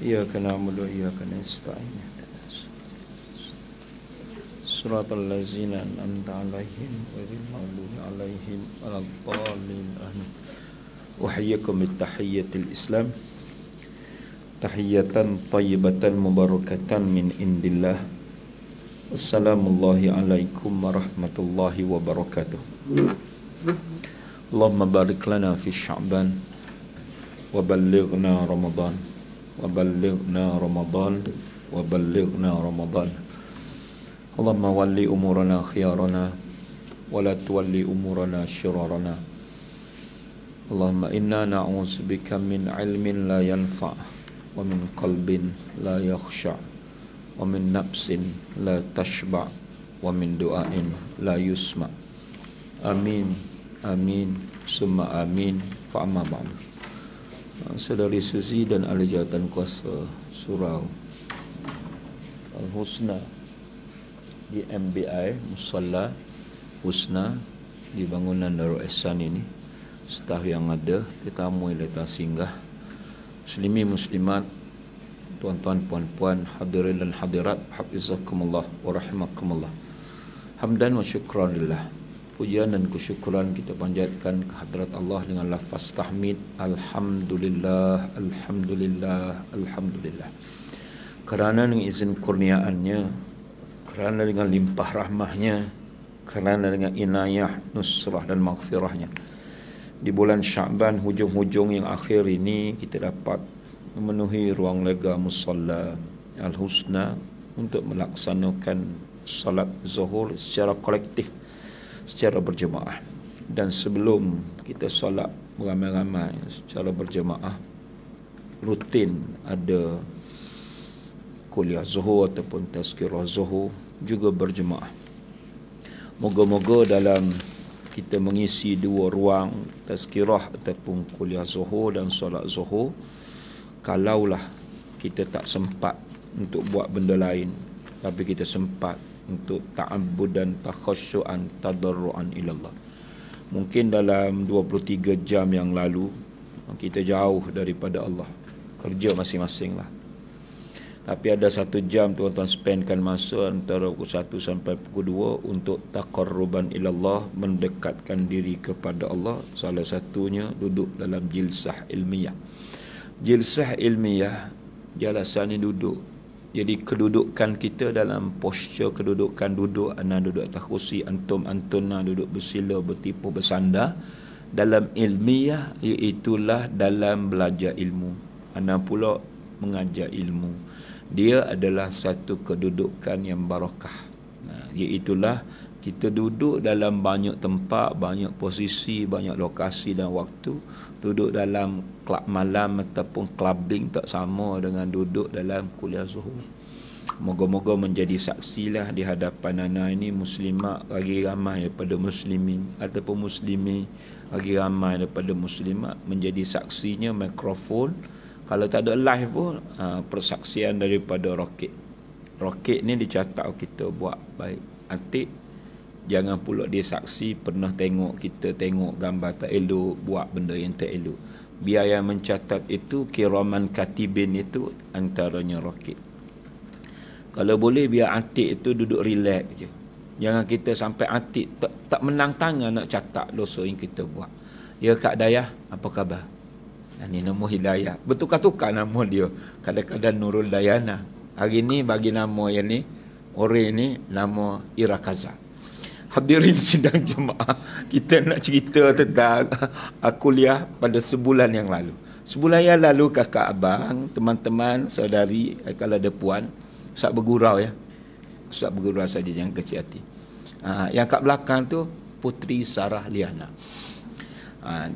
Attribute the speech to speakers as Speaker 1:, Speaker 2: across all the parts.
Speaker 1: إياك نعبد وإياك نستعين صراط الذين أنعمت عليهم غير المغضوب عليهم ولا الضالين آمين. أحييكم بالتحية الإسلام تحية طيبة مباركة من عند الله. السلام الله عليكم ورحمة الله وبركاته. اللهم بارك لنا في شعبان وبلغنا رمضان وبلغنا رمضان وبلغنا رمضان. اللهم ولي أمورنا خيارنا ولا تولي أمورنا شرارنا. اللهم إنا نعوذ بك من علم لا ينفع ومن قلب لا يخشع ومن نفس لا تشبع ومن دعاء لا يسمع. Amin, amin, summa amin, fa'amma ba'du. Saudari Suzi dan ahli jawatan kuasa surau Al-Husna di MBI Musalla Husna di bangunan Darul Ihsan ini, staf yang ada, tetamu yang datang singgah, muslimi muslimat, tuan-tuan puan-puan, hadirin dan hadirat, hafizakumullah wa rahimakumullah. Hamdan wa syukranillah. Pujian dan kesyukuran kita panjatkan ke hadrat Allah dengan lafaz tahmid, alhamdulillah, alhamdulillah, alhamdulillah. Kerana dengan izin kurniaannya, kerana dengan limpah rahmahnya, kerana dengan inayah, nusrah dan maghfirahnya, di bulan Sya'ban hujung-hujung yang akhir ini kita dapat memenuhi ruang lega Musalla Al-Husna untuk melaksanakan salat zuhur secara kolektif, secara berjemaah. Dan sebelum kita solat beramai-ramai secara berjemaah, rutin ada kuliah zuhur ataupun tazkirah zuhur juga berjemaah. Moga-moga dalam kita mengisi dua ruang tazkirah ataupun kuliah zuhur dan solat zuhur, kalaulah kita tak sempat untuk buat benda lain, tapi kita sempat untuk ta'abbud dan takhasyu'an tadarru'an ilallah. Mungkin dalam 23 jam yang lalu kita jauh daripada Allah, kerja masing-masing lah. Tapi ada 1 jam tuan-tuan spendkan masa antara pukul 1 sampai pukul 2 untuk taqarruban ilallah, mendekatkan diri kepada Allah. Salah satunya duduk dalam jilsah ilmiah. Jilsah ilmiah, jalasan ni duduk. Jadi kedudukan kita dalam posture kedudukan duduk, ana duduk atas kursi, antum antuna duduk bersila, bertipu, bersandar dalam ilmiah, iaitulah dalam belajar ilmu. Ana pula mengajar ilmu. Dia adalah satu kedudukan yang barakah. Iaitulah kita duduk dalam banyak tempat, banyak posisi, banyak lokasi dan waktu. Duduk dalam kelab malam ataupun clubbing tak sama dengan duduk dalam kuliah zuhur. Moga-moga menjadi saksilah di hadapan ana ini muslimat lagi ramai daripada muslimin, ataupun muslimi lagi ramai daripada muslimat, menjadi saksinya mikrofon. Kalau tak ada live pun persaksian daripada roket. Roket ni dicatat kita buat baik. Atik jangan pula dia saksi pernah tengok kita tengok gambar tak elok, buat benda yang tak elok. Biar yang mencatat itu kiraman katibin itu antaranya roket. Kalau boleh biar atik itu duduk relax je. Jangan kita sampai atik tak menang tangan nak catat dosa yang kita buat. Ya Kak Dayah, apa khabar? Ini nama Hidayah. Bertukar-tukar nama dia. Kadang-kadang Nurul Dayana. Hari ni bagi nama yang ni, orang ni nama Ira Kaza. Hadirin sidang jemaah, kita nak cerita tentang kuliah pada sebulan yang lalu. Sebulan yang lalu kakak abang, teman-teman, saudari, kalau ada puan, Ustaz bergurau ya. Ustaz bergurau saja, jangan kecil hati. Yang kat belakang tu Putri Sarah Liana.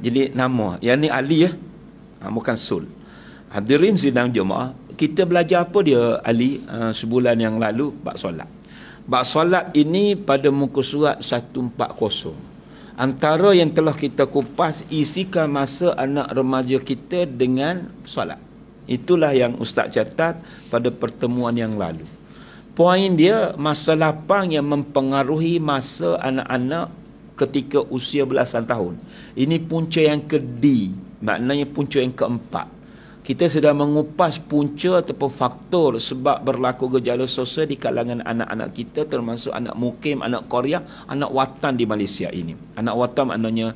Speaker 1: Jadi nama, yang ni Ali ya. Bukan Sul. Hadirin sidang jemaah, kita belajar apa dia Ali sebulan yang lalu? Bab solat. Bab solat ini pada muka surat 140. Antara yang telah kita kupas, isikan masa anak remaja kita dengan solat. Itulah yang Ustaz catat pada pertemuan yang lalu. Poin dia, masa lapang yang mempengaruhi masa anak-anak ketika usia belasan tahun. Ini punca yang maknanya punca yang keempat. kita sudah mengupas punca ataupun faktor sebab berlaku gejala sosial di kalangan anak-anak kita, termasuk anak mukim, anak Korea, anak watan di Malaysia ini. Anak watan maknanya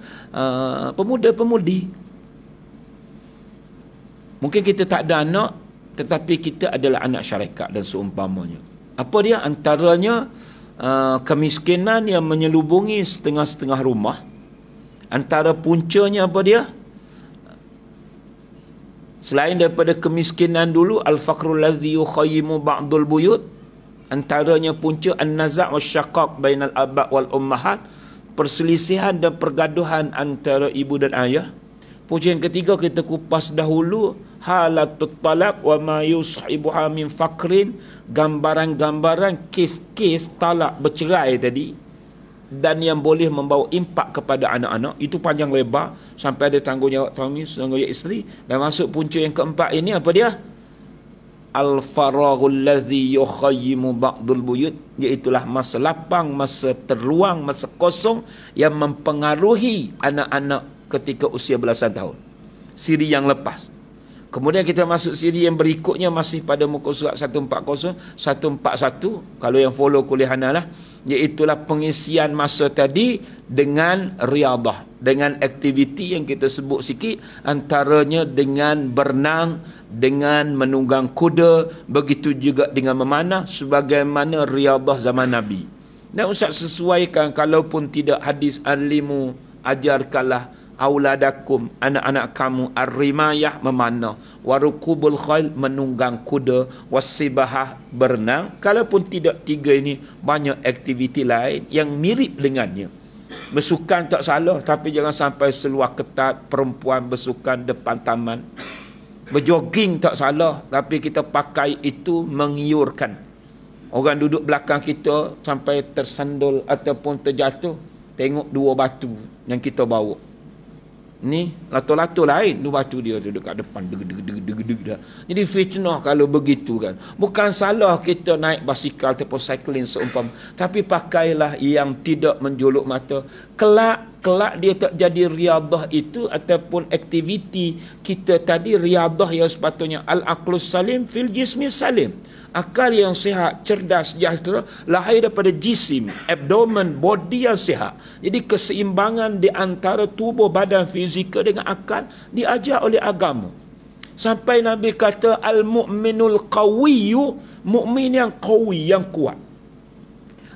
Speaker 1: pemuda-pemudi. Mungkin kita tak ada anak, tetapi kita adalah anak syarikat dan seumpamanya. Apa dia? Antaranya kemiskinan yang menyelubungi setengah-setengah rumah. Antara puncanya apa dia? Selain daripada kemiskinan dulu, al-faqrul ladzi yukhayyimu ba'dul buyut, antaranya punca an-naza' wasyaqaq bainal aba' wal ummahat, perselisihan dan pergaduhan antara ibu dan ayah. Punca yang ketiga kita kupas dahulu, halatut talaq wa ma yushibuha min faqrin, gambaran-gambaran kes-kes talak bercerai tadi dan yang boleh membawa impak kepada anak-anak. Itu panjang lebar sampai ada tanggungjawab suami, tanggungjawab isteri. Dan masuk punca yang keempat ini apa dia? Al-faraghul ladzi yukhayyimu ba'dul buyut, iaitulah masa lapang, masa terluang, masa kosong yang mempengaruhi anak-anak ketika usia belasan tahun. Siri yang lepas. Kemudian kita masuk siri yang berikutnya masih pada muka surat 140, 141. Kalau yang follow kuliah Hana lah, iaitulah pengisian masa tadi dengan riadah, dengan aktiviti yang kita sebut sikit, antaranya dengan berenang, dengan menunggang kuda, begitu juga dengan memanah, sebagaimana riadah zaman Nabi. Dan Ustaz sesuaikan, kalaupun tidak hadis alimu, ajarkanlah auladakum, anak-anak kamu, ar-rimayah, memanah, warukubul khail, menunggang kuda, wasibahah, berenang. Kalaupun tidak tiga ini, banyak aktiviti lain yang mirip dengannya. Bersukan tak salah, tapi jangan sampai seluar ketat, perempuan bersukan depan taman. Berjoging tak salah, tapi kita pakai itu mengiurkan. Orang duduk belakang kita sampai tersandul ataupun terjatuh, tengok dua batu yang kita bawa. Ni lato-lato lain, tu batu dia duduk kat depan deg dah. Jadi fitnah kalau begitu kan. Bukan salah kita naik basikal ataupun cycling seumpama, tapi pakailah yang tidak menjolok mata. Kelak dia tak jadi riadah itu ataupun aktiviti kita tadi, riadah yang sepatutnya al-aqlus salim fil jismi salim. Akal yang sihat, cerdas, sejahtera, lahir daripada jisim, abdomen, body yang sihat. Jadi keseimbangan di antara tubuh badan fizikal dengan akal diajar oleh agama. Sampai Nabi kata al-mu'minul qawiyyu, mukmin yang qawi, yang kuat.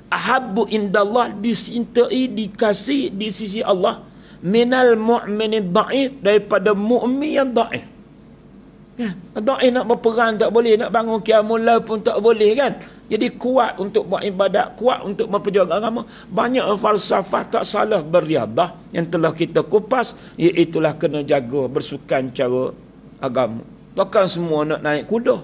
Speaker 1: Ahabbu indallah, disintai, dikasih di sisi Allah, minal mu'minid da'if, daripada mukmin yang da'if. Ya, nak berperang tak boleh, nak bangun qiyamul lail pun tak boleh kan. Jadi kuat untuk buat ibadat, kuat untuk memperjuangkan agama. Banyak falsafah tak salah beriadah yang telah kita kupas, iaitulah kena jaga bersukan cara agama. Takkan semua nak naik kuda.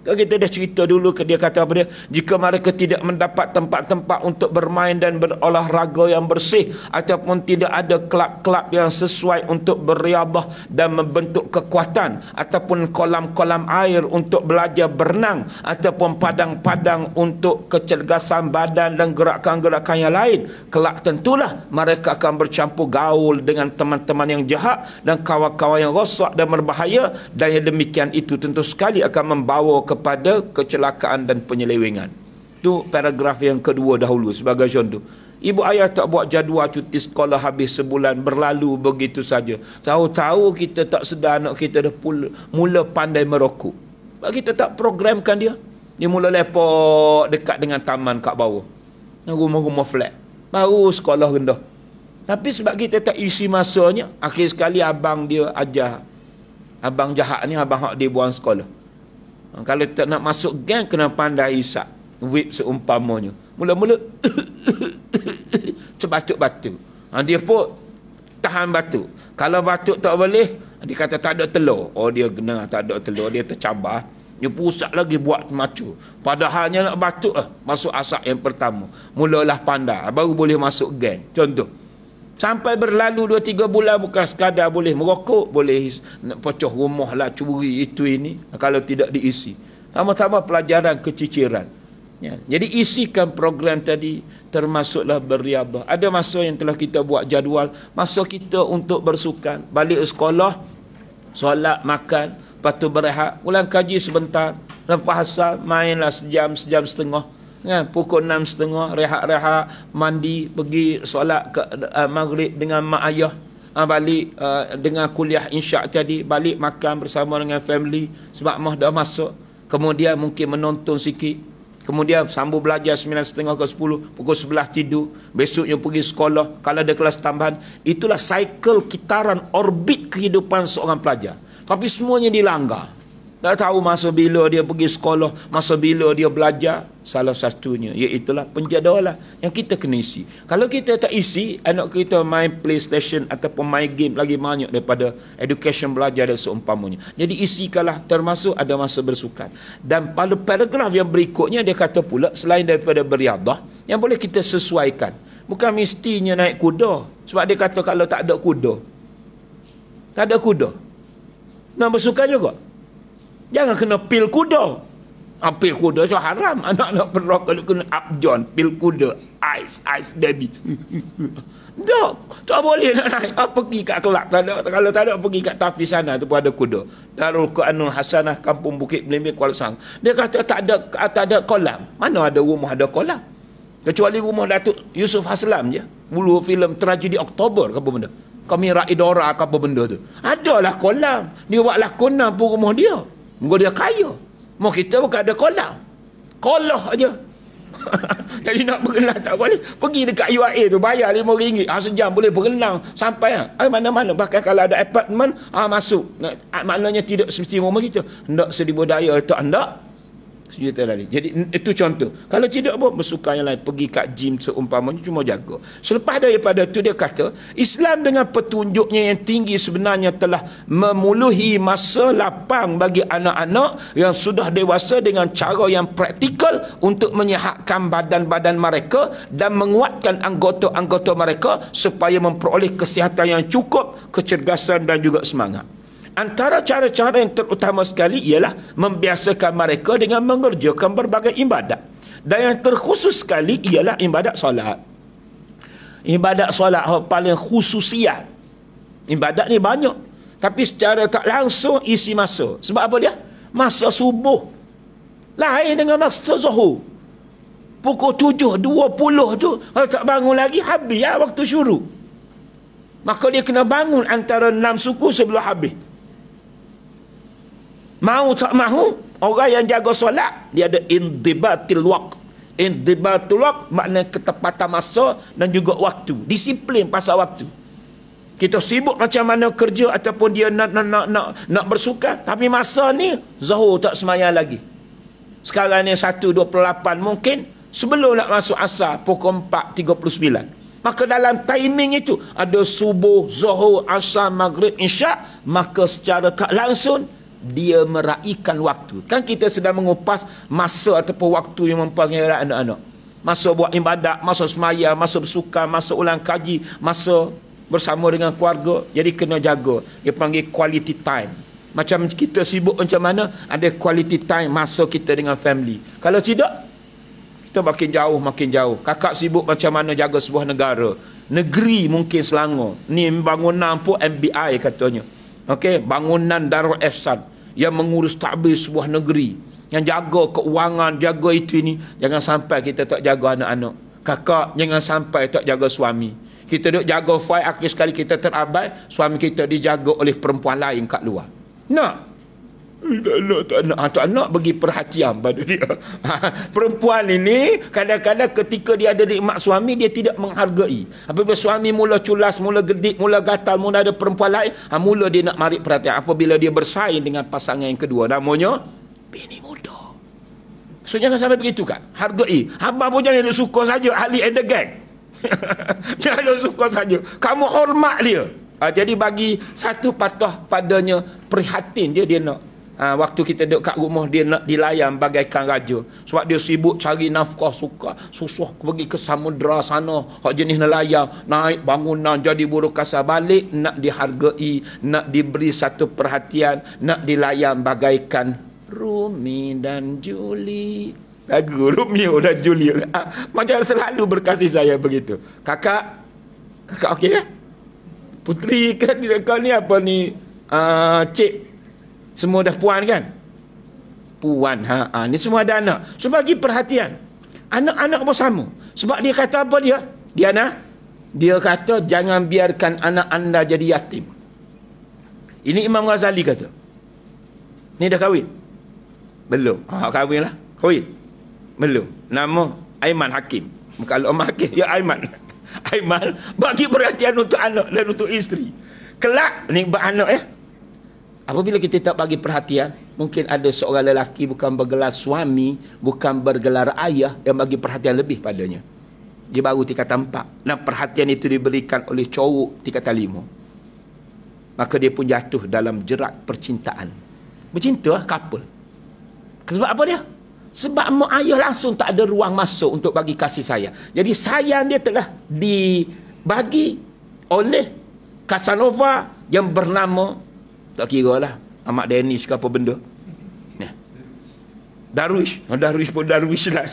Speaker 1: Kalau kita dah cerita dulu, dia kata apa dia? Jika mereka tidak mendapat tempat-tempat untuk bermain dan berolahraga yang bersih, ataupun tidak ada kelab-kelab yang sesuai untuk beriadah dan membentuk kekuatan, ataupun kolam-kolam air untuk belajar berenang, ataupun padang-padang untuk kecergasan badan dan gerakan-gerakan yang lain, kelak tentulah mereka akan bercampur gaul dengan teman-teman yang jahat dan kawan-kawan yang rosak dan berbahaya, dan yang demikian itu tentu sekali akan membawa kepada kecelakaan dan penyelewengan. Itu paragraf yang kedua dahulu sebagai contoh. Ibu ayah tak buat jadual cuti sekolah habis sebulan, berlalu begitu saja. Tahu-tahu kita tak sedar anak kita dah mula pandai merokok. Kita tak programkan dia. Dia mula lepak dekat dengan taman kat bawah. Rumah-rumah flat. Baru sekolah rendah. Tapi sebab kita tak isi masanya, akhir sekali abang dia ajar. Abang jahat ni, abang hak dia buang sekolah. Kalau tak nak masuk gang, kena pandai isap whip seumpamanya. Mula-mula terbatuk-batuk. Dia pun tahan batuk. Kalau batuk tak boleh, dia kata tak ada telur. Oh, dia kena tak ada telur, dia tercabar. Dia pusat lagi buat macu. Padahalnya nak batuk masuk asap yang pertama. Mulalah pandai, baru boleh masuk gang. Contoh. Sampai berlalu 2-3 bulan, bukan sekadar boleh merokok, boleh pecah rumah lah, curi itu ini, kalau tidak diisi. Sama-sama pelajaran keciciran. Ya. Jadi isikan program tadi, termasuklah beriadah. Ada masa yang telah kita buat jadual, masa kita untuk bersukan, balik sekolah, solat, makan, lepas tu berehat, ulang kaji sebentar, lepas asar mainlah sejam setengah kan, pukul 6:30 rehat-rehat, mandi, pergi solat maghrib dengan mak ayah, balik dengan kuliah insya' tadi, balik makan bersama dengan family sebab mah dah masuk, kemudian mungkin menonton sikit, kemudian sambung belajar 9:30 ke 10, pukul 11 tidur, besoknya pergi sekolah kalau ada kelas tambahan. Itulah cycle kitaran orbit kehidupan seorang pelajar, tapi semuanya dilanggar. Tak tahu masa bila dia pergi sekolah, masa bila dia belajar. Salah satunya iaitulah penjadualan yang kita kena isi. Kalau kita tak isi, anak kita main PlayStation ataupun main game lagi banyak daripada education belajar dan seumpamanya. Jadi isikanlah, termasuk ada masa bersukan. Dan pada paragraf yang berikutnya dia kata pula, selain daripada beriadah, yang boleh kita sesuaikan. Bukan mestinya naik kuda. Sebab dia kata kalau tak ada kuda, nak bersukan juga. Jangan kena pil kuda. Pil kuda so haram. Anak-anak perlu kalau kena abjon, pil kuda, ice baby. Tak boleh nak naik. Pergi kat kelab. Kalau tak ada, pergi kat Tafiz sana tu pun ada kuda. Darul Quranul Hasanah, Kampung Bukit Belimbing, Kuala Sang. Dia kata tak ada kolam. Mana ada rumah ada kolam? Kecuali rumah Datuk Yusuf Haslam je. Dulu filem Tragedi Oktober ke apa benda. Kami Raidora ke apa benda tu. Adalah kolam. Dia buat lakonan pun rumah dia. Mungkin dia kaya. Mau kita bukan ada kolam. Kolah aja. Jadi nak berenang tak boleh. Pergi dekat UIA tu bayar RM5. Sejam boleh berenang sampai mana-mana. Bahkan kalau ada apartment masuk. Maknanya tidak seperti rumah kita. Hendak sedibudaya tak hendak. Sejuta lagi. Jadi itu contoh. Kalau tidak pun bersukan yang lain, pergi kat gym seumpamanya, cuma jaga. Selepas daripada itu dia kata, Islam dengan petunjuknya yang tinggi sebenarnya telah memuluhi masa lapang bagi anak-anak yang sudah dewasa dengan cara yang praktikal untuk menyihatkan badan-badan mereka dan menguatkan anggota-anggota mereka supaya memperoleh kesihatan yang cukup, kecergasan dan juga semangat. Antara cara-cara yang terutama sekali ialah membiasakan mereka dengan mengerjakan berbagai ibadat. Dan yang terkhusus sekali ialah ibadat solat. Ibadat solat paling khususiat. Ibadat ni banyak. Tapi secara tak langsung isi masa. Sebab apa dia? Masa subuh. Lain dengan masa zuhur. Pukul 7.20 tu, kalau tak bangun lagi, habis ya waktu syuruk. Maka dia kena bangun antara 6 suku sebelum habis. Mau tak mahu, orang yang jaga solat, dia ada indibatil waqt. Indibatil waqt maknanya ketepatan masa dan juga waktu. Disiplin pasal waktu. Kita sibuk macam mana kerja ataupun dia nak bersukan, tapi masa ni zuhur tak sembahyang lagi. Sekarang ni 1.28 mungkin sebelum nak masuk asar pukul 4.39. Maka dalam timing itu ada subuh, zuhur, asar, maghrib, isyak, maka secara tak langsung dia meraihkan waktu. Kan kita sedang mengupas masa ataupun waktu yang mempengaruhi anak-anak. Masa buat ibadat, masa semaya, masa bersukan, masa ulang kaji, masa bersama dengan keluarga. Jadi kena jaga. Dia panggil quality time. Macam kita sibuk macam mana, ada quality time masa kita dengan family. Kalau tidak, kita makin jauh. Kakak sibuk macam mana jaga sebuah negara. Negeri mungkin Selangor. Ni bangunan pun MBI katanya. Okey, bangunan Darul Ihsan yang mengurus takbir sebuah negeri, yang jaga keuangan, jaga itu ini. Jangan sampai kita tak jaga anak-anak. Kakak jangan sampai tak jaga suami. Kita duk jaga file, akhir sekali kita terabai, suami kita dijaga oleh perempuan lain kat luar. Tak nak bagi perhatian pada dia. Perempuan ini kadang-kadang ketika dia ada nikmat suami, dia tidak menghargai. Apabila suami mula culas, mula gedik, mula gatal, mula ada perempuan lain, mula dia nak marik perhatian. Apabila dia bersaing dengan pasangan yang kedua, namanya bini muda. So jangan sampai begitu kan. Hargai. Abang pun jangan duk suka saja ahli and the gang. Jangan duk suka saja. Kamu hormat dia. Jadi bagi satu patah padanya prihatin dia nak. Waktu kita duduk kat rumah, dia nak dilayan bagaikan raja. Sebab dia sibuk cari nafkah, susah pergi ke samudera sana, hak jenis nelayan, naik bangunan jadi buruh kasar, balik nak dihargai, nak diberi satu perhatian, nak dilayan bagaikan Rumi dan Juli. Lagu Romeo dan Juliet. Macam selalu berkasih saya begitu. Kakak okey ya? Putri kan kau ni apa ni? Cik
Speaker 2: Semua dah puan kan? Puan. Ni semua ada anak. So bagi perhatian. Anak-anak pun sama. Sebab dia kata apa dia? Dia kata jangan biarkan anak anda jadi yatim. Ini Imam Ghazali kata. Ni dah kahwin? Belum. Kahwin lah. Kahwin? Belum. Nama Aiman Hakim. Kalau Omar Hakim, ya Aiman. Aiman bagi perhatian untuk anak dan untuk isteri. Kelak, ni beranak ya. Apabila kita tak bagi perhatian, mungkin ada seorang lelaki bukan bergelar suami, bukan bergelar ayah, yang bagi perhatian lebih padanya. Dia baru tingkatan 4. Dan perhatian itu diberikan oleh cowok tingkatan 5. Maka dia pun jatuh dalam jerat percintaan. Bercinta, couple. Sebab apa dia? Sebab mak ayah langsung tak ada ruang masuk untuk bagi kasih sayang. Jadi sayang dia telah dibagi oleh Casanova yang bernama, tak kira lah, Ahmad Danish ke apa benda. Darwish. Darwish pun Darwish lah.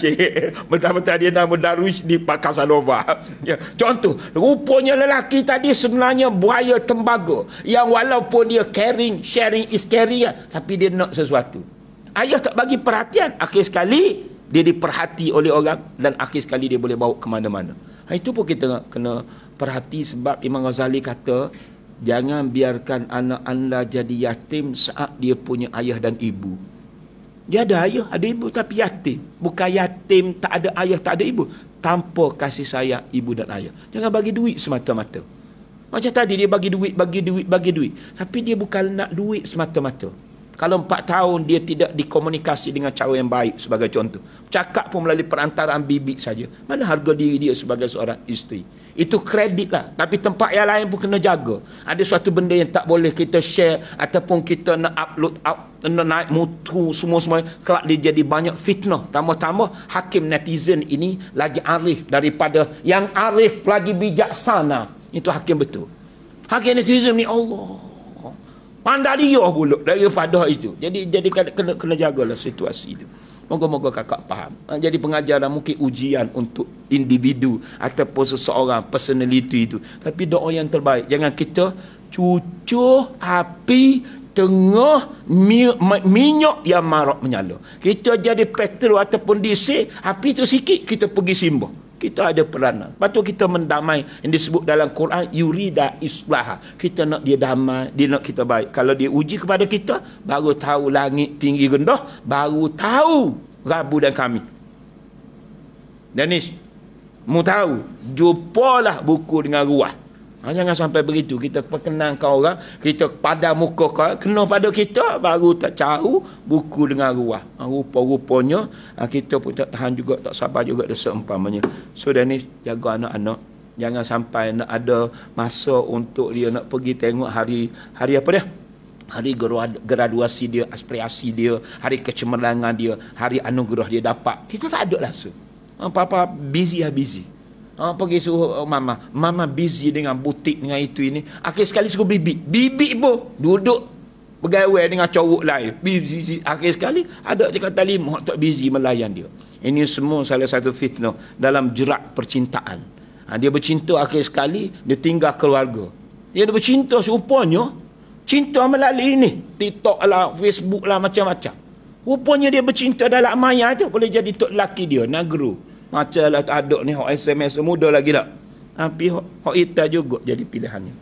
Speaker 2: Betul-betul dia nama Darwish di Casanova. Ya. Contoh, rupanya lelaki tadi sebenarnya buaya tembaga. Yang walaupun dia caring, sharing is caring, tapi dia nak sesuatu. Ayah tak bagi perhatian. Akhir sekali, dia diperhati oleh orang. Dan akhir sekali dia boleh bawa ke mana-mana. Itu pun kita kena perhati sebab Imam Ghazali kata, jangan biarkan anak anda jadi yatim saat dia punya ayah dan ibu. Dia ada ayah, ada ibu tapi yatim. Bukan yatim tak ada ayah, tak ada ibu. Tanpa kasih sayang ibu dan ayah. Jangan bagi duit semata-mata. Macam tadi dia bagi duit. Tapi dia bukan nak duit semata-mata. Kalau 4 tahun dia tidak dikomunikasi dengan cara yang baik sebagai contoh. Cakap pun melalui perantaraan bibik saja. Mana harga diri dia sebagai seorang isteri? Itu kredit lah. Tapi tempat yang lain pun kena jaga. Ada suatu benda yang tak boleh kita share ataupun kita nak upload, nak naik mutu semua-semua. Kelak dia jadi banyak fitnah. Tambah-tambah hakim netizen ini lagi arif daripada yang arif lagi bijaksana. Itu hakim betul. Hakim netizen ni Allah. Pandai dia pula daripada itu. Jadi kena jagalah situasi itu. Moga-moga kakak faham. Jadi pengajaran mungkin ujian untuk individu ataupun seseorang, personality itu. Tapi doa yang terbaik. Jangan kita cucuk api tengah minyak yang marak menyala. Kita jadi petrol ataupun diesel, api itu sikit, kita pergi simbah. Kita ada peranan. Patut kita mendamai yang disebut dalam Quran, yurida islah. Kita nak dia damai, dia nak kita baik. Kalau dia uji kepada kita, baru tahu langit tinggi rendah, baru tahu Rabu dan Khamis. Danis, mu tahu, jumpalah buku dengan ruah. Jangan sampai begitu. Kita perkenankan orang, kita pada muka kau, kena pada kita, baru tak tahu buku dengan ruah. Rupa-rupanya, kita pun tak tahan juga, tak sabar juga dah seumpamanya. So, Danis, jaga anak-anak. Jangan sampai nak ada masa untuk dia nak pergi tengok hari apa dia? Hari graduasi dia, aspirasi dia, hari kecemerlangan dia, hari anugerah dia dapat. Kita tak ada langsung. Papa busy. Pergi suruh mama busy dengan butik dengan itu ini. Akhir sekali suruh bibik pun duduk bergawe dengan cowok lain. Busy. Akhir sekali ada kata 5 tak busy melayan dia. Ini semua salah satu fitnah dalam jerat percintaan. Dia bercinta akhir sekali dia tinggal keluarga. Dia bercinta serupanya cinta melalui ini TikTok lah, Facebook lah, macam-macam. Rupanya dia bercinta dalam maya tu boleh jadi tok laki dia nagru. Macam lah aduk ni, hok SMS muda lagi tak. Tapi hok ita juga jadi pilihannya.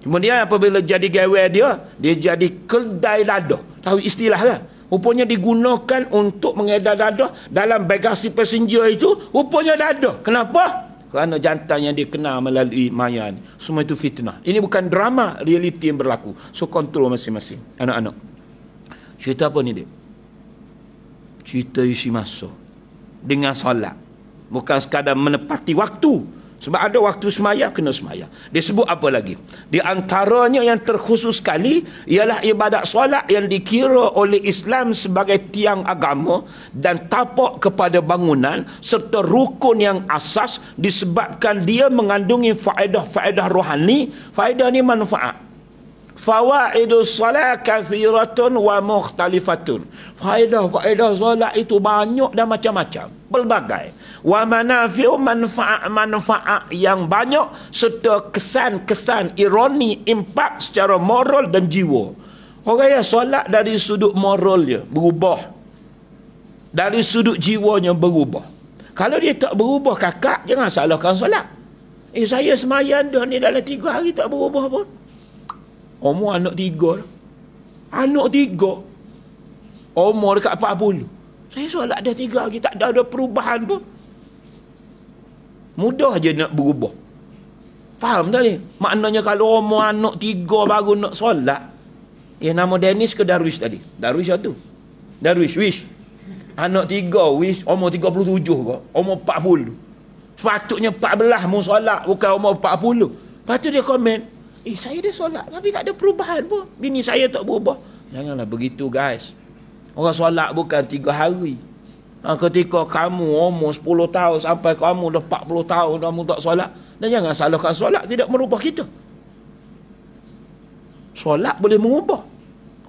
Speaker 2: Kemudian apabila jadi gawe dia jadi kedai dadah. Tahu istilah kan? Rupanya digunakan untuk mengedar dadah dalam bagasi passenger itu. Rupanya dadah. Kenapa? Kerana jantan yang dia kenal melalui maya ni. Semua itu fitnah. Ini bukan drama, realiti yang berlaku. So kontrol masing-masing. Anak-anak. Cerita apa ni dia? Cerita isi masa. Dengan solat. Bukan sekadar menepati waktu. Sebab ada waktu semayang, kena semayang. Dia sebut apa lagi? Di antaranya yang terkhusus sekali, ialah ibadat solat yang dikira oleh Islam sebagai tiang agama dan tapak kepada bangunan serta rukun yang asas disebabkan dia mengandungi faedah-faedah rohani. Faedah ni manfaat. Fawaidus salat kathiratun wa mukhtalifatun. Faedah solat itu banyak dan macam-macam, pelbagai. Wa manafi'u, manfaat yang banyak serta kesan-kesan ironi, impak secara moral dan jiwa. Orang yang solat dari sudut moralnya berubah, dari sudut jiwanya berubah. Kalau dia tak berubah, kakak, jangan salahkan solat. Saya semayang dah ni dalam 3 hari tak berubah pun. Umur anak 3 dah. Anak 3. Umur dekat 40. Saya solat dah 3 hari, tak ada perubahan pun. Mudah je nak berubah. Faham tak ni? Maknanya kalau umur anak 3 baru nak solat, nama Dennis ke Darwish tadi? Darwish tu. Darwish, wish. Anak 3, wish, umur 37 ke? Umur 40. Sepatutnya 14 mu solat, bukan umur 40. Lepas tu dia komen, saya dah solat tapi tak ada perubahan pun. Bini saya tak berubah. Janganlah begitu, guys. Orang solat bukan 3 hari. Ketika kamu umur 10 tahun sampai kamu dah 40 tahun kamu tak solat, dan jangan salahkan solat tidak merubah kita. Solat boleh mengubah.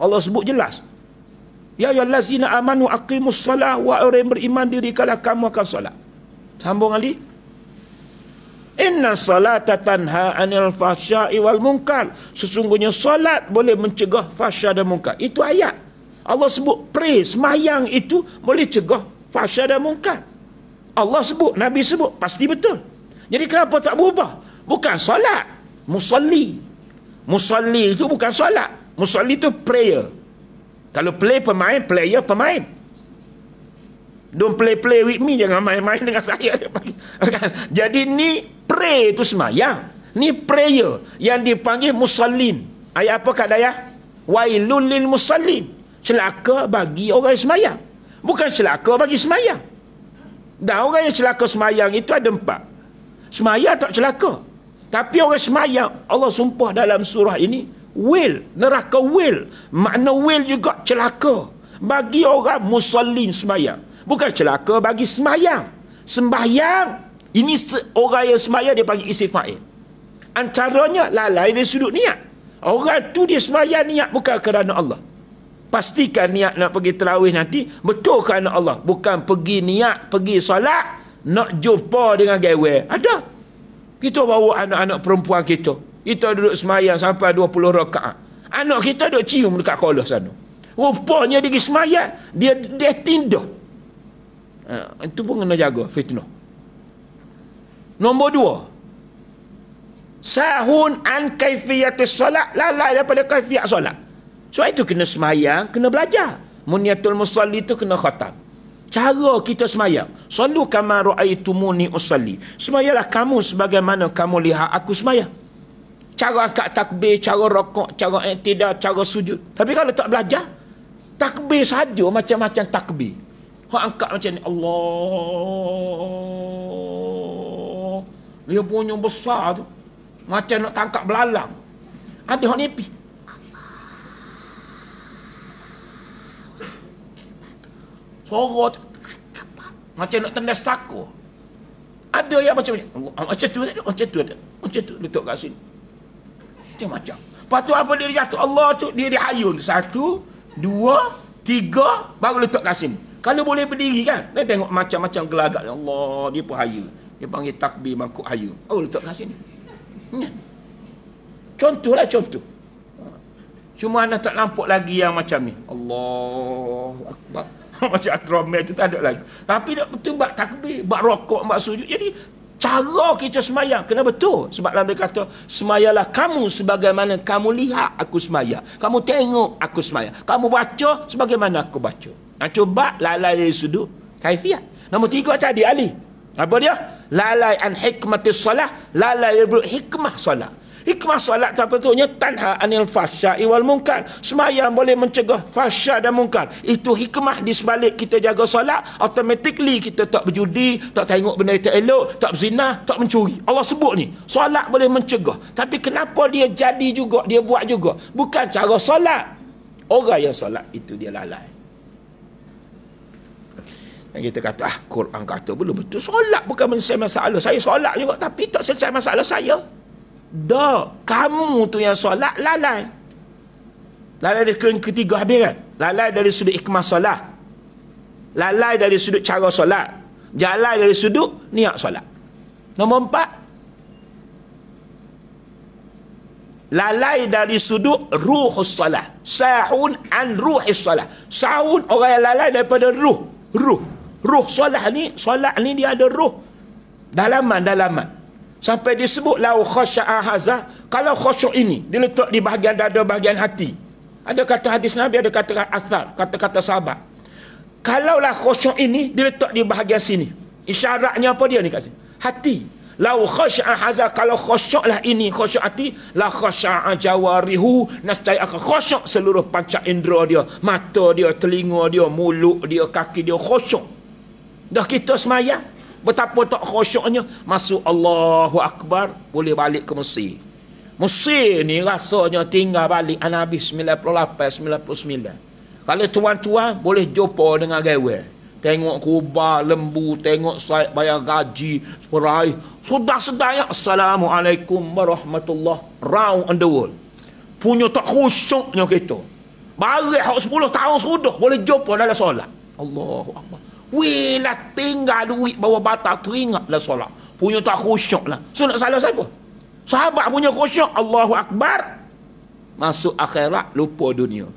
Speaker 2: Allah sebut jelas. Ya ayyuhallazina amanu aqimus solah, wa orang beriman dirikanlah kamu akan solat. Sambung Ali. Inna salata tanha anil fahsya'i wal munkar. Sesungguhnya solat boleh mencegah fahsya dan munkar. Itu ayat. Allah sebut pray, semayang itu boleh cegah fahsya dan munkar. Allah sebut, Nabi sebut, pasti betul. Jadi kenapa tak berubah? Bukan solat, musalli. Musalli itu bukan solat. Musalli itu prayer. Kalau play pemain, player pemain. Don't play with me, jangan main-main dengan saya. Jadi ni pray itu semayang. Ni prayer yang dipanggil musallin. Ayat apa kat dayah? Wailul lil musallin. Celaka bagi orang yang semayang. Bukan celaka bagi semayang. Dan orang yang celaka semayang itu ada 4. Semayang tak celaka. Tapi orang semayang, Allah sumpah dalam surah ini, will, neraka will. Makna will juga celaka bagi orang musallin semayang. Bukan celaka bagi semayang. Sembahyang, ini orang yang semayang dia panggil isim fa'il. Antaranya lalai dari sudut niat. Orang tu dia semayang niat bukan kerana Allah. Pastikan niat nak pergi tarawih nanti betul kerana Allah, bukan pergi niat pergi solat nak jumpa dengan gawe. Ada. Kita bawa anak-anak perempuan kita duduk semayang sampai 20 rakaat. Anak kita duduk cium dekat kolah sana. Rupanya dia pergi semayang, dia tindah. Itu pun kena jaga fitnah. Nombor 2, sahun an kaifiyatis solat, lalai daripada kaifiat solat. Sebab itu kena semayang, kena belajar. Muniatul musalli itu kena khatam. Cara kita semayang, sallu kama ra'aitumuni usalli. Semayanglah kamu sebagaimana kamu lihat aku semayang. Cara angkat takbir, cara rokok, cara i'tidal, cara sujud. Tapi kalau tak belajar, takbir saja macam-macam takbir. Hak angkat macam ni, Allah. Dia punya besar tu, macam nak tangkap belalang. Ada hak nipis. Sorot macam nak tendas sako. Ada yang macam ni, macam tu letak kat sini macam. Lepas tu apa dia jatuh, Allah tu dia hayun 1, 2, 3 baru letak kat sini. Kalau boleh berdiri kan, dia tengok macam-macam gelagat Allah, dia pun hayu. Dia panggil takbir mangkuk hayu. Oh letak kat sini. Contohlah contoh. Cuma anda tak nampak lagi yang macam ni. Allahu Akbar. Macam atromel tu tak ada lagi. Tapi nak betul buat takbir, buat rokok, buat sujud. Jadi cara kita semayang kena betul. Sebab Nabi kata, semayanglah kamu sebagaimana kamu lihat aku semayang. Kamu tengok aku semayang. Kamu baca sebagaimana aku baca. Cuba lalai dari sudut kaifiat. Nombor 3 tadi Ali. Apa dia? Lalai an hikmatis solah. Lalai dari hikmah solah. Hikmah solat tak betulnya tanha anil fahsya'i wal munkar. Semayang boleh mencegah fahsya dan munkar. Itu hikmah di sebalik kita jaga solat. Automatically kita tak berjudi, tak tengok benda yang tak elok, tak berzina, tak mencuri. Allah sebut ni, solat boleh mencegah. Tapi kenapa dia jadi juga, dia buat juga? Bukan cara solat. Orang yang solat itu dia lalai. Dan kita kata, Quran kata belum betul. Solat bukan menyelesaikan masalah. Saya solat juga tapi tak selesai masalah saya. Dah, kamu tu yang solat lalai. Lalai dari ketiga habis kan? Lalai dari sudut hikmah solat. Lalai dari sudut cara solat. Lalai dari sudut niat solat. Nombor 4, lalai dari sudut ruhus salah. Sahun an ruhis salah. Sahun orang yang lalai daripada ruh solat ni dia ada ruh, dalaman. Sampai disebut lau khasya'a haza, kalau khusyuk ini diletak di bahagian dada, bahagian hati. Ada kata hadis Nabi, ada kata athar, kata-kata sahabat. Kalaulah khusyuk ini diletak di bahagian sini, isyaratnya apa dia ni kat sini? Hati. Lau khasya'a haza, kalau khusyuklah ini, khusyuk hati, la khasya'a jawarihu, nascaya akan khusyuk seluruh panca indera dia, mata dia, telinga dia, mulut dia, kaki dia, khusyuk. Dah kita semayang, betapa tak khusyuknya, masuk Allahu Akbar, boleh balik ke Mesir. Mesir ni rasanya tinggal balik Nabi 98-99. Kalau tuan-tuan boleh jumpa dengan gawe, tengok kubah, lembu, tengok sait bayar gaji, peraih, sudah sedaya Assalamualaikum warahmatullahi round the world. Punya tak khusyuknya kita. Balik 10 tahun sudah boleh jumpa dalam solat. Allahu Akbar. Weh lah tinggal duit bawa batal, teringatlah solat. Punya tak khusyuk lah. So nak salah siapa? Sahabat punya khusyuk, Allahu Akbar. Masuk akhirat, lupa dunia.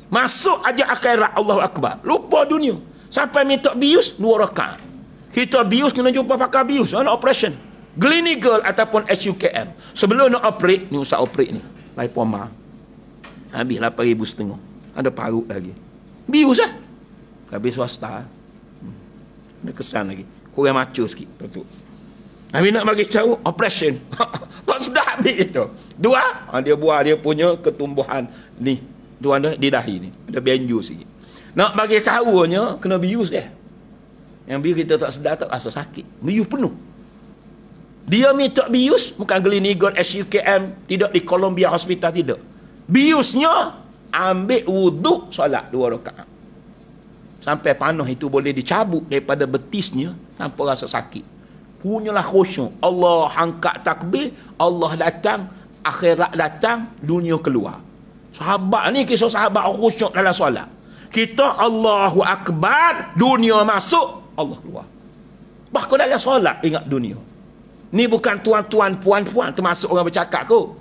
Speaker 2: Masuk aja akhirat, Allahu Akbar, lupa dunia. Sampai minta bius 2 rakaat. Kita bius kena jumpa pakar bius, nak operation. Gleneagle ataupun HUKM. Sebelum nak operate, ni usah operate ni. Lai poma. Habis 8,500. Ada parut lagi. Bius lah. Habis swasta. Ada kesan lagi. Kurang macu sikit. Tutup. Habis nak bagi tahu, operation. Tak sedap habis itu. 2, dia buah dia punya ketumbuhan ni. Tuan di dahi ni. Ada benju sikit. Nak bagi tahunya, kena bius dia. Yang bius kita tak sedar, tak rasa sakit. Bius penuh. Dia minta bius, bukan Gleneagle HUKM, tidak di Columbia Hospital, tidak. Biusnya, ambil wuduk, solat 2 rakaat. Sampai panah itu boleh dicabut daripada betisnya, tanpa rasa sakit. Punyalah khusyuk. Allah angkat takbir, Allah datang, akhirat datang, dunia keluar. Sahabat ni, kisah sahabat khusyuk dalam solat. Kita Allahu Akbar, dunia masuk, Allah keluar. Bahkan dalam solat ingat dunia. Ni bukan tuan-tuan, puan-puan, termasuk orang bercakap kot.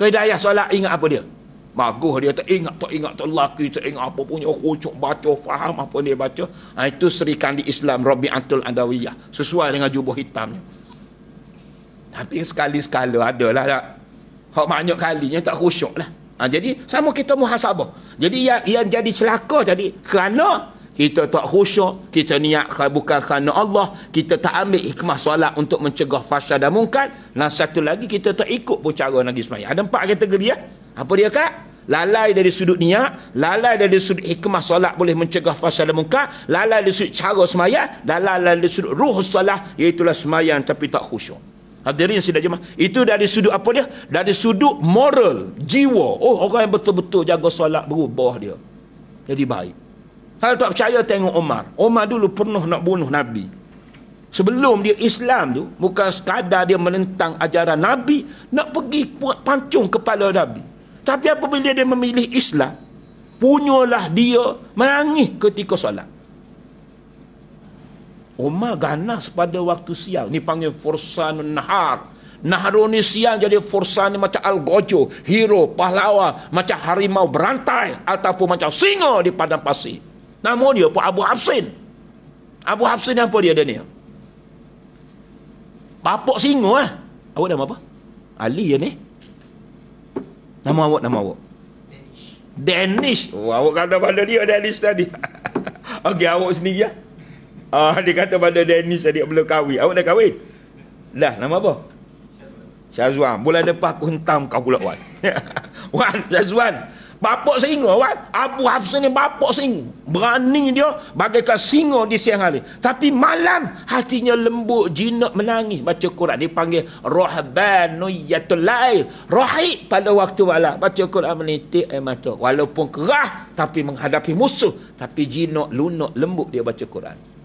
Speaker 2: Kedaya solat ingat apa dia? Bagus dia, tak ingat lelaki, tak ingat apa punya khusyuk, baca, faham apa dia baca. Itu Sri Kandi Islam Rabi'atul Adawiyah, sesuai dengan jubah hitamnya. Tapi sekali-sekala adalah tak. Hak banyak kalinya tak khusyuk lah. Jadi sama kita muhasabah. Jadi yang jadi celaka tadi kerana kita tak khusyuk, kita niat bukan kerana Allah, kita tak ambil hikmah solat untuk mencegah fahsyat dan munkar, dan satu lagi kita tak ikut pun cara Nabi sembahyang. Ada 4 kategori ya. Apa dia kak? Lalai dari sudut niat, lalai dari sudut hikmah solat boleh mencegah fahsyat dan munkar, lalai dari sudut cara sembahyang, dan lalai dari sudut ruh solat, iaitulah sembahyang tapi tak khusyuk. Hadirin sidang jemaah, itu dari sudut apa dia? Dari sudut moral, jiwa. Oh, orang yang betul-betul jaga solat berubah dia. Jadi baik. Kalau tak percaya tengok Umar. Umar dulu pernah nak bunuh Nabi. Sebelum dia Islam tu, bukan sekadar dia menentang ajaran Nabi, nak pergi pancung kepala Nabi. Tapi apabila dia memilih Islam, punyalah dia menangis ketika solat. Umar ganas pada waktu siang. Ni panggil Fursanun Nahar. Naharun ni siang, jadi Fursan ni macam Al-Gojo, hero, pahlawan, macam harimau berantai, ataupun macam singa di padang pasir. Nama dia pun Abu Hafsin. Abu Hafsin apa dia ni? Bapak singa lah. Awak nama apa? Ali ya ni? Nama awak? Danish. Oh, awak kata pada dia Danish tadi. Okey, awak sendiri ya? Dia kata pada Danish tadi belum kahwin. Awak dah kahwin? Dah, nama apa? Syazwan. Bulan depan aku hentam kau pula, Wan. Wan, Syazwan. Bapak singa, Wan. Abu Hafsin ni bapak singa. Berani dia bagaikan singa di siang hari. Tapi malam hatinya lembut, jinak menangis. Baca Quran. Dia panggil Rahbanuyatul Lail. Rahib pada waktu malam. Baca Quran menitik air mata. Walaupun kerah, tapi menghadapi musuh. Tapi jinak, lunak, lembut dia baca Quran.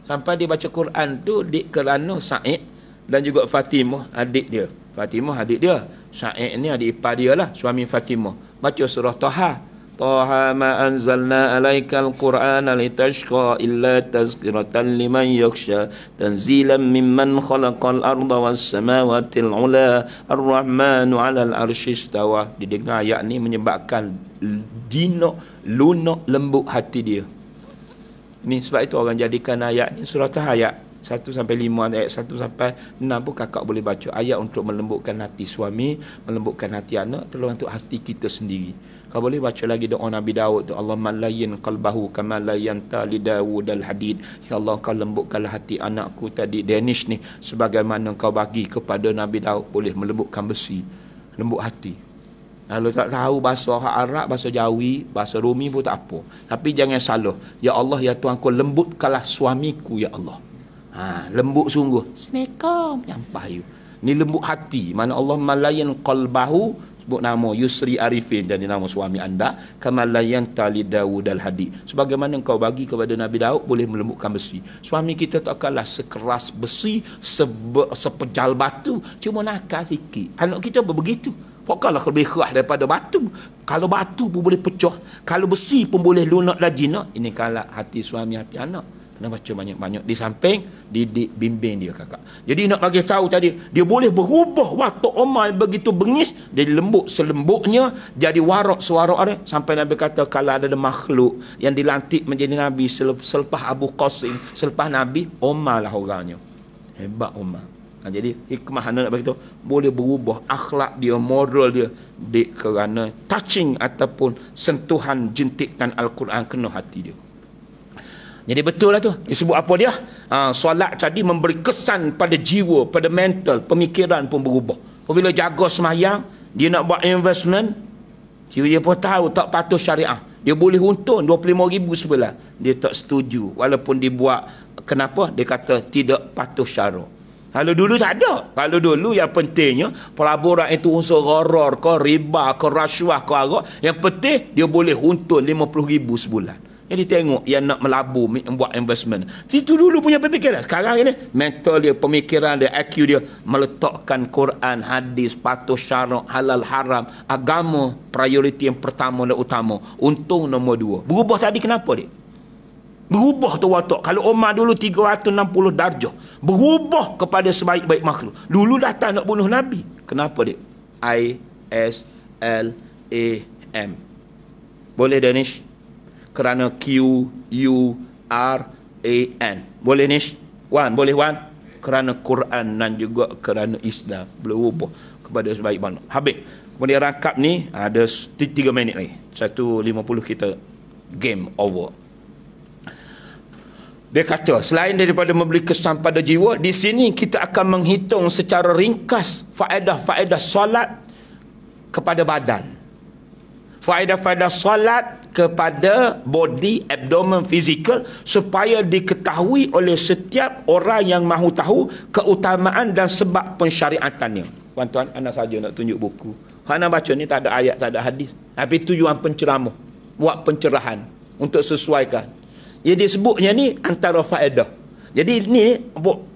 Speaker 2: Sampai dia baca Quran tu kerana Sa'id dan juga Fatimah adik dia. Fatimah adik dia. Sa'id ni adik ipar dia lah, suami Fatimah. Baca surah Taha.
Speaker 1: Taha ma anzalna alaikal qur'ana litashqa illa tazkiratan liman yakhsha tanzilan mimman khalaqal arda was samawati al-ula ar-rahmanu 'alal arsy istawa. Didengar ayat ni menyebabkan lunak lembut hati dia. Ni sebab itu orang jadikan ayat ni surah ayat 1 sampai 5, ayat 1 sampai 6 pun kakak boleh baca ayat untuk melembutkan hati suami, melembutkan hati anak, terlalu untuk hati kita sendiri. Kau boleh baca lagi doa Nabi Daud tu, Allahumma layyin qalbahu kama layyanta li Daud al-hadid. Ya Allah, kau lembutkanlah hati anakku tadi Danish ni sebagaimana kau bagi kepada Nabi Daud boleh melembutkan besi. Lembut hati. Kalau tak tahu bahasa Arab, bahasa Jawi, bahasa Rumi pun tak apa. Tapi jangan salah. Ya Allah, ya Tuhan, kau lembutkanlah suamiku, ya Allah. Lembut sungguh. Assalamualaikum. Nyampah you. Ni lembut hati. Mana Allah malayan qalbahu, sebut nama Yusri Arifin jadi nama suami anda, kamalayan tali Daud al-Hadi, sebagaimana engkau bagi kepada Nabi Daud boleh melembutkan besi. Suami kita tak kalah sekeras besi, sepejal batu, cuma nakal sikit. Anak kita begitu. Pokoklah lebih keras daripada batu. Kalau batu pun boleh pecah, kalau besi pun boleh lunak dan jinak. Ini kalah hati suami, hati anak. Kena baca banyak-banyak. Di samping didik bimbing dia kakak. Jadi nak bagi tahu tadi, dia boleh berubah waktu Omar begitu bengis, dia lembut selembutnya, jadi warak sewarak dia. Sampai Nabi kata kalau ada makhluk yang dilantik menjadi Nabi selepas Abu Qasim, selepas Nabi, Omar lah orangnya. Hebat Omar. Jadi hikmah nak bagi tahu, boleh berubah akhlak dia, moral dia, kerana touching ataupun sentuhan jentikan Al-Quran kena hati dia. Jadi betul lah tu. Disebut apa dia? Solat tadi memberi kesan pada jiwa, pada mental, pemikiran pun berubah. Apabila jaga semayang, dia nak buat investment, dia pun tahu tak patuh syariah. Dia boleh untung 25,000 sebulan. Dia tak setuju. Walaupun dibuat, kenapa? Dia kata tidak patuh syarak. Kalau dulu tak ada. Kalau dulu yang pentingnya, pelaburan itu unsur gharar ke, riba ke, rasuah ke, arak. Yang penting, dia boleh untung 50,000 sebulan. Jadi tengok yang nak melabur, buat investment. Itu dulu punya pemikiran. Sekarang ini mental dia, pemikiran dia, IQ dia meletakkan Quran, hadis, patuh syarak, halal haram, agama prioriti yang pertama dan utama. Untung nombor 2. Berubah tadi kenapa dia? Berubah tu watak. Kalau Umar dulu 360 darjah, berubah kepada sebaik-baik makhluk. Dulu datang nak bunuh Nabi. Kenapa dia? ISLAM. Boleh Danish? Kerana QURAN. Boleh Nish? Wan, boleh Wan? Kerana Quran dan juga kerana Islam. Boleh ubah kepada sebaik mana. Habis. Kemudian rangkap ni ada 3 minit lagi. 1:50 kita game over. Dia kata, selain daripada memberi kesan pada jiwa, di sini kita akan menghitung secara ringkas faedah-faedah solat kepada badan. Faedah-faedah solat kepada body, abdomen, fizikal, supaya diketahui oleh setiap orang yang mahu tahu keutamaan dan sebab pensyariatannya. Tuan-tuan, anak saja nak tunjuk buku. Anak baca ni tak ada ayat, tak ada hadis. Tapi tujuan penceramah, buat pencerahan untuk sesuaikan. Jadi sebutnya ni antara faedah. Jadi ni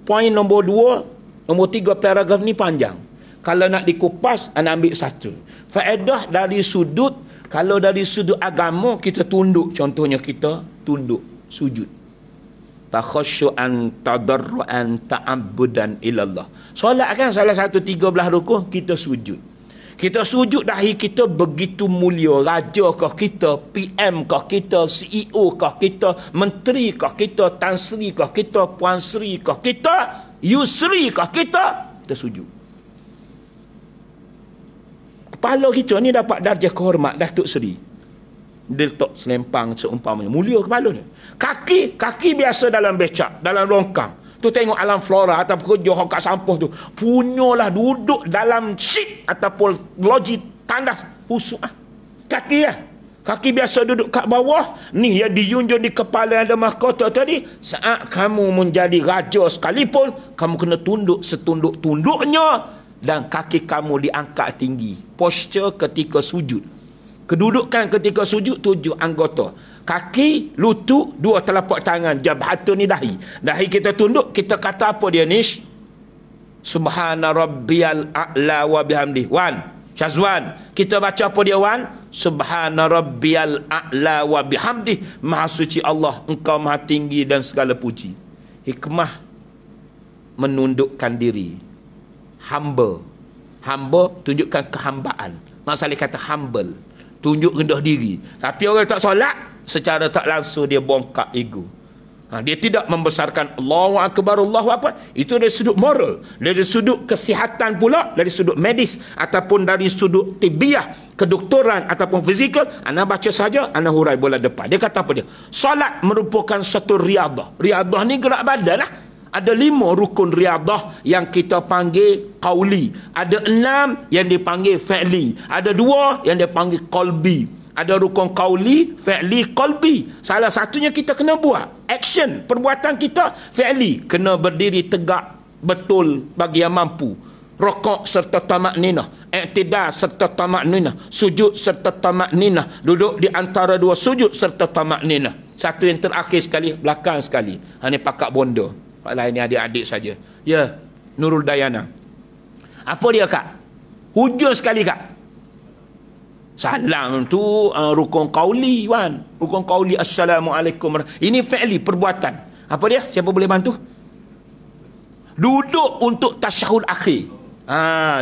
Speaker 1: poin nombor 2, nombor 3 paragraf ni panjang. Kalau nak dikupas, anak ambil satu. Faedah dari sudut, kalau dari sudut agama, kita tunduk. Contohnya kita tunduk, sujud. Takhasyu'an tadarru'an ta'abudan ilallah. Solat kan salah satu 13 rukun, kita sujud. Kita sujud dahi kita begitu mulia. Raja kah kita, PM kah kita, CEO kah kita, menteri kah kita, Tan Sri kah kita, Puan Sri kah kita, Yusri kah kita, kita sujud. Kepala kita ni dapat darjah kehormat Datuk Seri. Dia letak selempang seumpamanya. Mulia kepala ni. Kaki biasa dalam becak, dalam longkang. Tu tengok alam flora ataupun kerja kat sampah tu. Punyalah duduk dalam shit ataupun loji tandas busuk. Kaki lah. Kaki biasa duduk kat bawah. Ni yang dijunjung di kepala ada mahkota tadi. Saat kamu menjadi raja sekalipun, kamu kena tunduk setunduk-tunduknya. Dan kaki kamu diangkat tinggi. Posture ketika sujud. Kedudukan ketika sujud 7 anggota. Kaki, lutut, 2 telapak tangan, jabhatu ni dahi. Dahi kita tunduk, kita kata apa dia Nish? Subhana rabbiyal a'la wa bihamdi. Wan,
Speaker 2: Syazwan, kita baca apa dia Wan? Subhana rabbiyal a'la wa bihamdih. Maha suci Allah, engkau maha tinggi dan segala puji. Hikmah menundukkan diri. Humble. Humble tunjukkan kehambaan. Masalah kata humble, tunjuk rendah diri. Tapi orang tak solat, secara tak langsung dia bongkak ego. Dia tidak membesarkan Allahu Akbar, Allahu Akbar. Itu dari sudut moral, dari sudut kesihatan pula, dari sudut medis ataupun dari sudut tibiah, kedoktoran ataupun fizikal. Anda baca saja, anda hurai bola depan. Dia kata apa dia? Solat merupakan satu riadah. Riadah ni gerak badan lah. Ada 5 rukun riadah yang kita panggil qauli. Ada 6 yang dipanggil fi'li. Ada 2 yang dipanggil qalbi. Ada rukun qauli, fi'li, qalbi. Salah satunya kita kena buat. Action, perbuatan kita fi'li. Kena berdiri tegak betul bagi yang mampu. Rokok serta tamakninah. I'tidal serta tamakninah. Sujud serta tamakninah. Duduk di antara 2 sujud serta tamakninah. Satu yang terakhir sekali, belakang sekali. Ini pakak bondo. Pak lain ni adik-adik saja. Ya, Nurul Dayana. Apa dia kak? Hujung sekali kak. Salam tu rukun qauli Wan. Rukun qauli assalamualaikum. Ini fi'li, perbuatan. Apa dia? Siapa boleh bantu? Duduk untuk tasyahud akhir.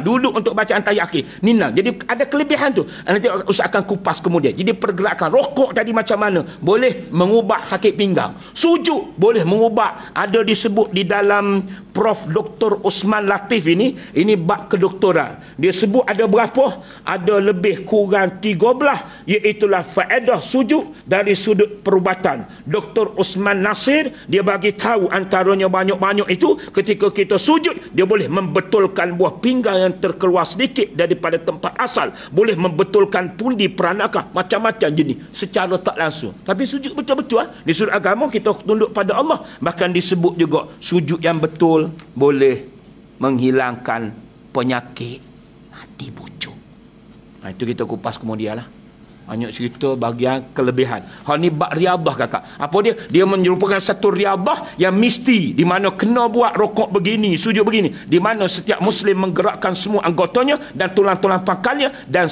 Speaker 2: Duduk untuk bacaan tahiyat akhir. Nina. Jadi ada kelebihan tu. Nanti Ustaz akan kupas kemudian. Jadi pergerakan rokok tadi macam mana? Boleh mengubah sakit pinggang. Sujud boleh mengubah. Ada disebut di dalam Prof. Dr. Osman Latif ini bab kedoktoran. Dia sebut ada berapa? Ada lebih kurang 13, iaitulah faedah sujud dari sudut perubatan. Dr. Osman Nasir dia bagi tahu antaranya banyak-banyak itu ketika kita sujud dia boleh membetulkan buah pinggang yang terkeluar sedikit daripada tempat asal, boleh membetulkan pundi peranakah, macam-macam jenis secara tak langsung. Tapi sujud betul-betul di sudut agama kita tunduk pada Allah. Bahkan disebut juga sujud yang betul boleh menghilangkan penyakit hati bujuk. Itu kita kupas kemudian lah. Banyak cerita bahagian kelebihan. Hal ni bab riadah kakak. Apa dia? Dia merupakan satu riadah yang mesti, di mana kena buat rokok begini, sujud begini, di mana setiap muslim menggerakkan semua anggotanya dan tulang-tulang pangkalnya, dan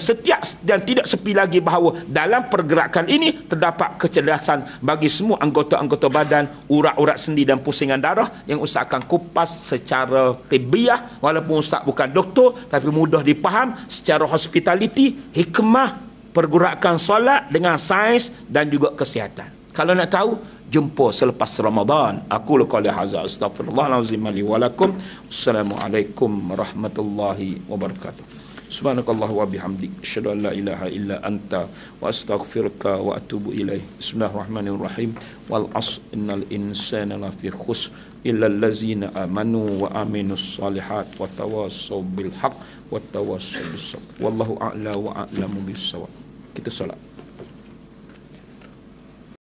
Speaker 2: tidak sepi lagi bahawa dalam pergerakan ini terdapat kecerdasan bagi semua anggota-anggota badan, urat-urat sendi dan pusingan darah yang Ustaz akan kupas secara tibiah. Walaupun Ustaz bukan doktor, tapi mudah dipaham secara hospitality, hikmah pergerakan solat dengan sains dan juga kesihatan. Kalau nak tahu, jumpa selepas Ramadan. Aku qali hadza astaghfirullahalazim li wa lakum. Assalamualaikum warahmatullahi wabarakatuh. Subhanakallah wa bihamdik asyhadu an la ilaha illa anta wa astaghfiruka wa atubu ilaih. Bismillahirrahmanirrahim. Wal 'asr innal insana lafi khusr illa allazina amanu wa aminus solihat wa tawassaw bil haqq wa tawassaw bis sabr. Wallahu a'la wa a'lamu bis shawab. Kita solat.